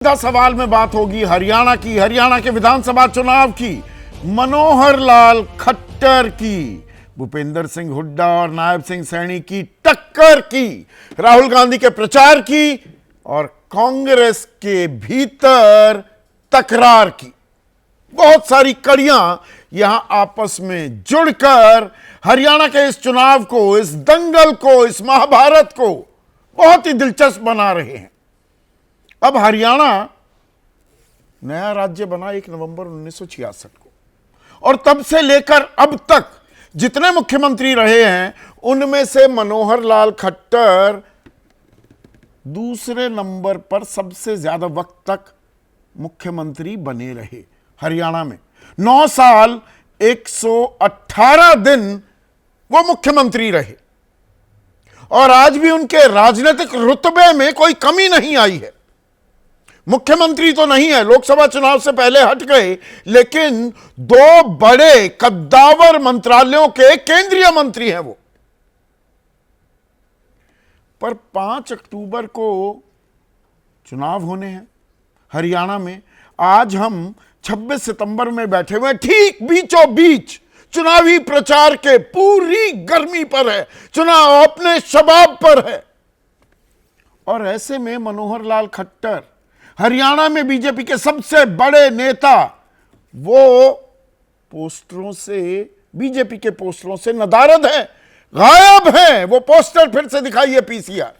सवाल में बात होगी हरियाणा के विधानसभा चुनाव की, मनोहर लाल खट्टर की, भूपेंद्र सिंह हुड्डा और नायब सिंह सैनी की टक्कर की, राहुल गांधी के प्रचार की और कांग्रेस के भीतर तकरार की। बहुत सारी कड़ियां यहां आपस में जुड़कर हरियाणा के इस चुनाव को, इस दंगल को, इस महाभारत को बहुत ही दिलचस्प बना रहे हैं। अब हरियाणा नया राज्य बना 1 नवंबर 1966 को, और तब से लेकर अब तक जितने मुख्यमंत्री रहे हैं उनमें से मनोहर लाल खट्टर दूसरे नंबर पर सबसे ज्यादा वक्त तक मुख्यमंत्री बने रहे। हरियाणा में 9 साल 118 दिन वो मुख्यमंत्री रहे और आज भी उनके राजनीतिक रुतबे में कोई कमी नहीं आई है। मुख्यमंत्री तो नहीं है, लोकसभा चुनाव से पहले हट गए, लेकिन 2 बड़े कद्दावर मंत्रालयों के केंद्रीय मंत्री हैं वो। पर 5 अक्टूबर को चुनाव होने हैं हरियाणा में। आज हम 26 सितंबर में बैठे हुए, ठीक बीचों बीच चुनावी प्रचार के पूरी गर्मी पर है, चुनाव अपने शबाब पर है। और ऐसे में मनोहर लाल खट्टर, हरियाणा में बीजेपी के सबसे बड़े नेता, वो पोस्टरों से, बीजेपी के पोस्टरों से नदारद है, गायब है। वो पोस्टर फिर से दिखाइए पीसीआर।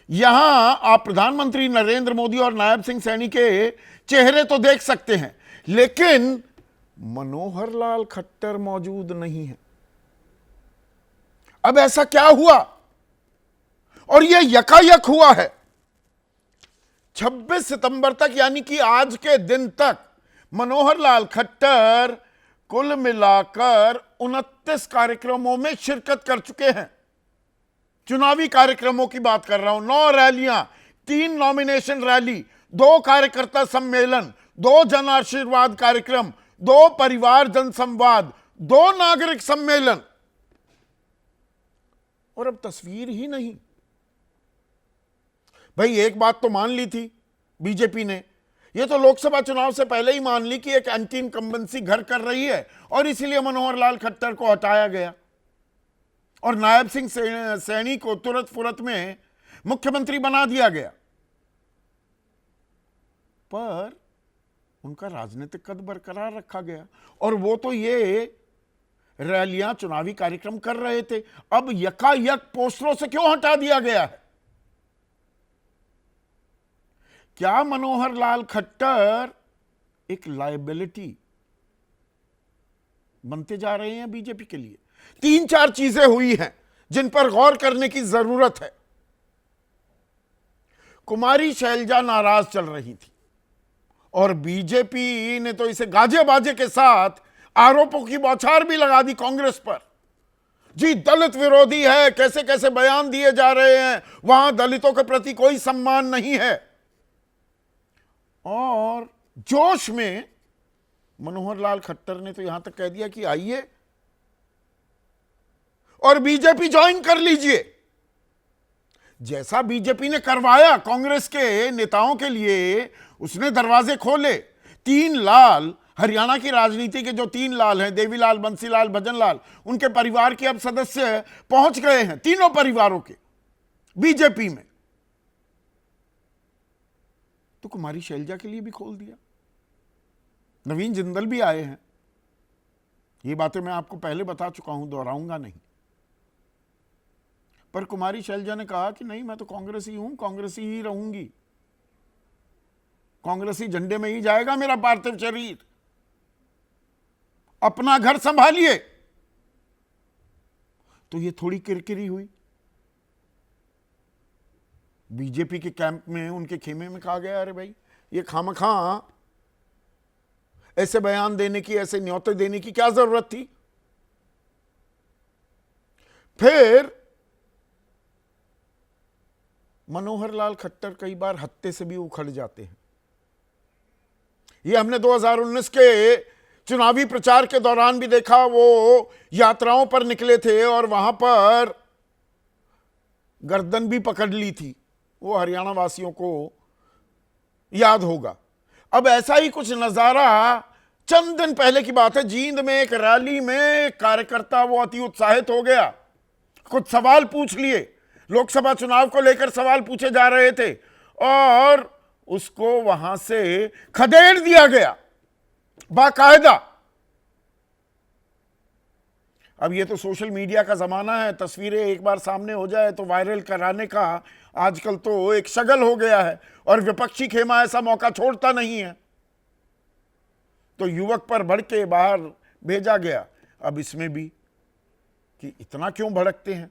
यहां आप प्रधानमंत्री नरेंद्र मोदी और नायब सिंह सैनी के चेहरे तो देख सकते हैं, लेकिन मनोहर लाल खट्टर मौजूद नहीं है। अब ऐसा क्या हुआ? और यह यकायक हुआ है। 26 सितंबर तक, यानी कि आज के दिन तक, मनोहर लाल खट्टर कुल मिलाकर 29 कार्यक्रमों में शिरकत कर चुके हैं। चुनावी कार्यक्रमों की बात कर रहा हूं। 9 रैलियां, 3 नॉमिनेशन रैली, 2 कार्यकर्ता सम्मेलन, 2 जन आशीर्वाद कार्यक्रम, 2 परिवार जनसंवाद, 2 नागरिक सम्मेलन, और अब तस्वीर ही नहीं। भाई एक बात तो मान ली थी बीजेपी ने, यह तो लोकसभा चुनाव से पहले ही मान ली कि एक एंटी इनकम्बेंसी घर कर रही है और इसीलिए मनोहर लाल खट्टर को हटाया गया और नायब सिंह सैनी को तुरंत फुरत में मुख्यमंत्री बना दिया गया। पर उनका राजनीतिक कद बरकरार रखा गया और वो तो ये रैलियां, चुनावी कार्यक्रम कर रहे थे। अब यकायक पोस्टरों से क्यों हटा दिया गया है? क्या मनोहर लाल खट्टर एक लायबिलिटी बनते जा रहे हैं बीजेपी के लिए? 3-4 चीजें हुई हैं जिन पर गौर करने की जरूरत है। कुमारी शैलजा नाराज चल रही थी और बीजेपी ने तो इसे गाजे बाजे के साथ आरोपों की बौछार भी लगा दी कांग्रेस पर। जी दलित विरोधी है, कैसे कैसे बयान दिए जा रहे हैं, वहां दलितों के प्रति कोई सम्मान नहीं है। और जोश में मनोहर लाल खट्टर ने तो यहां तक कह दिया कि आइए और बीजेपी ज्वाइन कर लीजिए। जैसा बीजेपी ने करवाया कांग्रेस के नेताओं के लिए, उसने दरवाजे खोले। 3 लाल, हरियाणा की राजनीति के जो 3 लाल हैं, देवीलाल, बंसीलाल, भजनलाल, उनके परिवार के अब सदस्य पहुंच गए हैं, तीनों परिवारों के बीजेपी में। तो कुमारी शैलजा के लिए भी खोल दिया। नवीन जिंदल भी आए हैं। ये बातें मैं आपको पहले बता चुका हूं, दोहराऊंगा नहीं। पर कुमारी शैलजा ने कहा कि नहीं, मैं तो कांग्रेसी हूं, कांग्रेसी ही रहूंगी, कांग्रेसी झंडे में ही जाएगा मेरा पार्थिव शरीर, अपना घर संभालिए। तो ये थोड़ी किरकिरी हुई। बीजेपी के कैंप में, उनके खेमे में कहा गया, अरे भाई ये खामखा ऐसे बयान देने की, ऐसे न्योते देने की क्या जरूरत थी? फिर मनोहर लाल खट्टर कई बार हत्थे से भी उखड़ जाते हैं। ये हमने 2019 के चुनावी प्रचार के दौरान भी देखा। वो यात्राओं पर निकले थे और वहां पर गर्दन भी पकड़ ली थी। वो हरियाणा वासियों को याद होगा। अब ऐसा ही कुछ नजारा चंद दिन पहले की बात है, जींद में एक रैली में एक कार्यकर्ता वो अति उत्साहित हो गया, कुछ सवाल पूछ लिए, लोकसभा चुनाव को लेकर सवाल पूछे जा रहे थे और उसको वहां से खदेड़ दिया गया बाकायदा। अब ये तो सोशल मीडिया का जमाना है, तस्वीरें एक बार सामने हो जाए तो वायरल कराने का आजकल तो एक शगल हो गया है और विपक्षी खेमा ऐसा मौका छोड़ता नहीं है। तो युवक पर भड़क के बाहर भेजा गया। अब इसमें भी कि इतना क्यों भड़कते हैं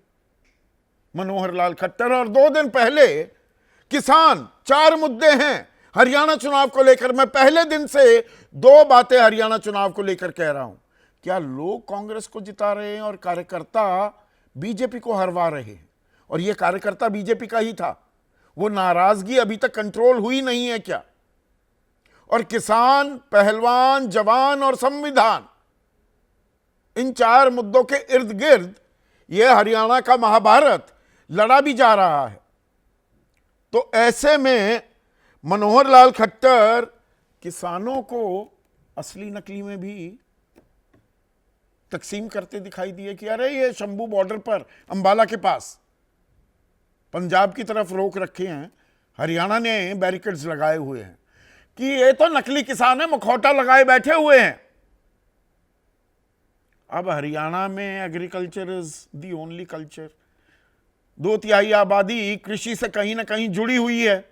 मनोहर लाल खट्टर। और 2 दिन पहले किसान 4 मुद्दे हैं हरियाणा चुनाव को लेकर। मैं पहले दिन से 2 बातें हरियाणा चुनाव को लेकर कह रहा हूं। क्या लोग कांग्रेस को जिता रहे हैं और कार्यकर्ता बीजेपी को हरवा रहे हैं? और यह कार्यकर्ता बीजेपी का ही था। वो नाराजगी अभी तक कंट्रोल हुई नहीं है क्या? और किसान, पहलवान, जवान और संविधान, इन 4 मुद्दों के इर्द गिर्द यह हरियाणा का महाभारत लड़ा भी जा रहा है। तो ऐसे में मनोहर लाल खट्टर किसानों को असली नकली में भी तकसीम करते दिखाई दिए कि अरे ये शंभू बॉर्डर पर अंबाला के पास पंजाब की तरफ रोक रखे हैं, हरियाणा ने बैरिकेड्स लगाए हुए हैं कि ये तो नकली किसान है, मुखौटा लगाए बैठे हुए हैं। अब हरियाणा में agriculture is the only culture. 2/3 आबादी कृषि से कहीं ना कहीं जुड़ी हुई है,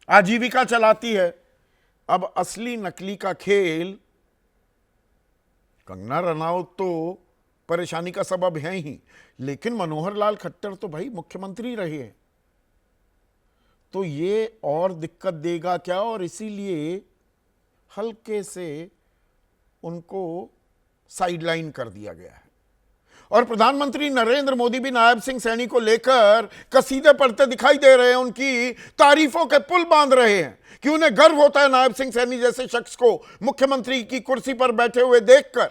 आजीविका चलाती है। अब असली नकली का खेल, कंगना रनौत तो परेशानी का सबब है ही, लेकिन मनोहर लाल खट्टर तो भाई मुख्यमंत्री रहे हैं, तो ये और दिक्कत देगा क्या? और इसीलिए हल्के से उनको साइडलाइन कर दिया गया है। और प्रधानमंत्री नरेंद्र मोदी भी नायब सिंह सैनी को लेकर कसीदे पढ़ते दिखाई दे रहे हैं, उनकी तारीफों के पुल बांध रहे हैं कि उन्हें गर्व होता है नायब सिंह सैनी जैसे शख्स को मुख्यमंत्री की कुर्सी पर बैठे हुए देखकर।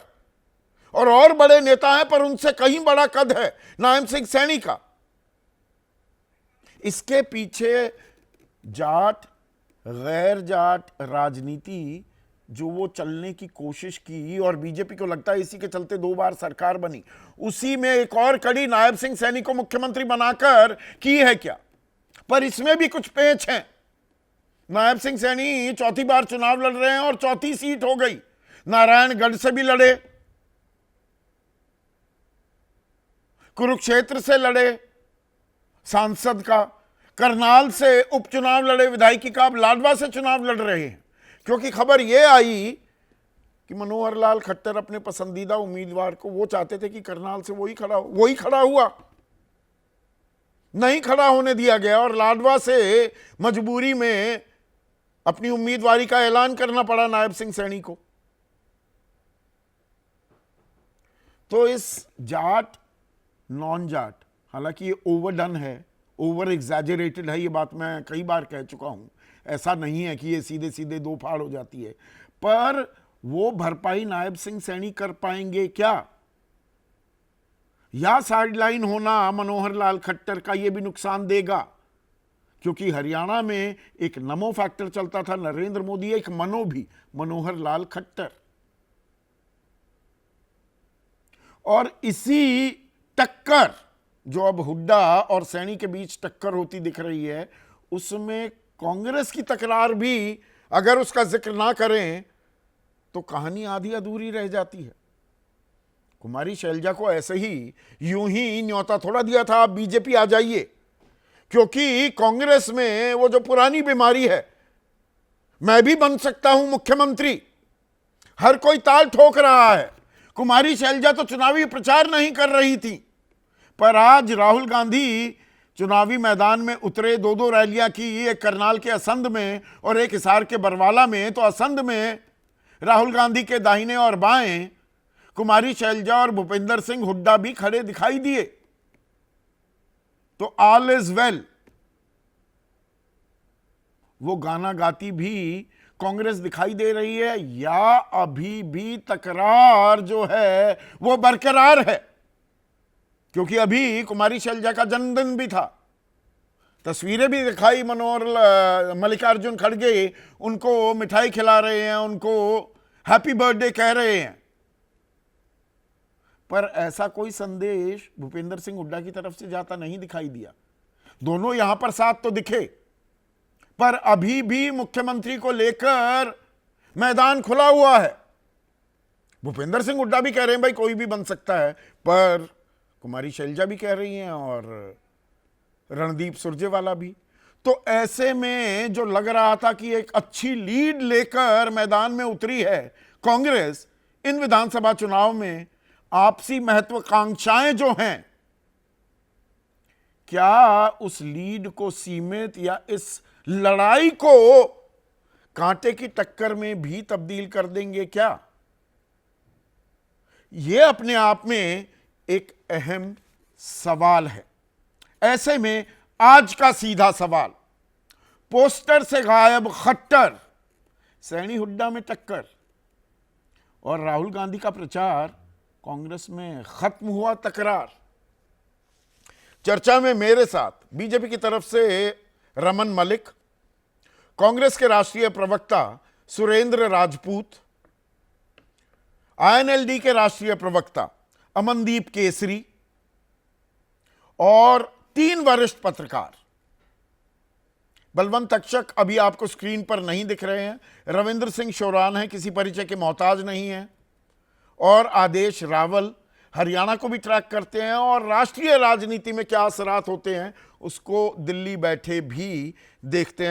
और बड़े नेता हैं पर उनसे कहीं बड़ा कद है नायब सिंह सैनी का। इसके पीछे जाट गैर जाट राजनीति जो वो चलने की कोशिश की और बीजेपी को लगता है इसी के चलते 2 बार सरकार बनी, उसी में एक और कड़ी नायब सिंह सैनी को मुख्यमंत्री बनाकर की है क्या? पर इसमें भी कुछ पेच हैं। नायब सिंह सैनी 4थी बार चुनाव लड़ रहे हैं और 4थी सीट हो गई। नारायणगढ़ से भी लड़े, कुरुक्षेत्र से लड़े सांसद का, करनाल से उपचुनाव लड़े विधायकी का, अब लाडवा से चुनाव लड़ रहे हैं। क्योंकि खबर यह आई कि मनोहर लाल खट्टर अपने पसंदीदा उम्मीदवार को, वो चाहते थे कि करनाल से वही खड़ा हुआ, नहीं खड़ा होने दिया गया और लाडवा से मजबूरी में अपनी उम्मीदवारी का ऐलान करना पड़ा नायब सिंह सैनी को। तो इस जाट नॉन जाट, हालांकि ये ओवरडन है, ओवर एग्जैजरेटेड है, ये बात मैं कई बार कह चुका हूं, ऐसा नहीं है कि ये सीधे सीधे 2 फाड़ हो जाती है, पर वो भरपाई नायब सिंह सैनी कर पाएंगे क्या? या साइडलाइन होना मनोहर लाल खट्टर का ये भी नुकसान देगा? क्योंकि हरियाणा में एक नमो फैक्टर चलता था, नरेंद्र मोदी, एक मनो भी, मनोहर लाल खट्टर। और इसी टक्कर जो अब हुड्डा और सैनी के बीच टक्कर होती दिख रही है, उसमें कांग्रेस की तकरार भी अगर उसका जिक्र ना करें तो कहानी आधी अधूरी रह जाती है। कुमारी शैलजा को ऐसे ही यूं ही न्योता थोड़ा दिया था आप बीजेपी आ जाइए, क्योंकि कांग्रेस में वो जो पुरानी बीमारी है, मैं भी बन सकता हूं मुख्यमंत्री, हर कोई ताल ठोक रहा है। कुमारी शैलजा तो चुनावी प्रचार नहीं कर रही थी, पर आज राहुल गांधी चुनावी मैदान में उतरे, 2 रैलियां की, एक करनाल के असंध में और एक हिसार के बरवाला में। तो असंध में राहुल गांधी के दाहिने और बाएं कुमारी शैलजा और भूपेंद्र सिंह हुड्डा भी खड़े दिखाई दिए। तो ऑल इज वेल, वो गाना गाती भी कांग्रेस दिखाई दे रही है, या अभी भी तकरार जो है वो बरकरार है? क्योंकि अभी कुमारी शैलजा का जन्मदिन भी था, तस्वीरें भी दिखाई, मल्लिकार्जुन खड़गे उनको मिठाई खिला रहे हैं, उनको हैप्पी बर्थडे कह रहे हैं, पर ऐसा कोई संदेश भूपेंद्र सिंह हुड्डा की तरफ से जाता नहीं दिखाई दिया। दोनों यहां पर साथ तो दिखे, पर अभी भी मुख्यमंत्री को लेकर मैदान खुला हुआ है। भूपेंद्र सिंह हुड्डा भी कह रहे हैं भाई कोई भी बन सकता है, पर कुमारी शैलजा भी कह रही हैं और रणदीप सुरजेवाला भी। तो ऐसे में जो लग रहा था कि एक अच्छी लीड लेकर मैदान में उतरी है कांग्रेस, इन विधानसभा चुनाव में आपसी महत्वाकांक्षाएं जो हैं, क्या उस लीड को सीमित या इस लड़ाई को कांटे की टक्कर में भी तब्दील कर देंगे क्या? यह अपने आप में एक अहम सवाल है। ऐसे में आज का सीधा सवाल, पोस्टर से गायब खट्टर, सैनी हुड्डा में टक्कर और राहुल गांधी का प्रचार, कांग्रेस में खत्म हुआ तकरार। चर्चा में मेरे साथ बीजेपी की तरफ से रमन मलिक, कांग्रेस के राष्ट्रीय प्रवक्ता सुरेंद्र राजपूत, आईएनएलडी के राष्ट्रीय प्रवक्ता अमनदीप केसरी और 3 वरिष्ठ पत्रकार। बलवंत अक्षक अभी आपको स्क्रीन पर नहीं दिख रहे हैं, रविंद्र सिंह शोरान है, किसी परिचय के मोहताज नहीं है, और आदेश रावल हरियाणा को भी ट्रैक करते हैं और राष्ट्रीय राजनीति में क्या असरात होते हैं उसको दिल्ली बैठे भी देखते हैं।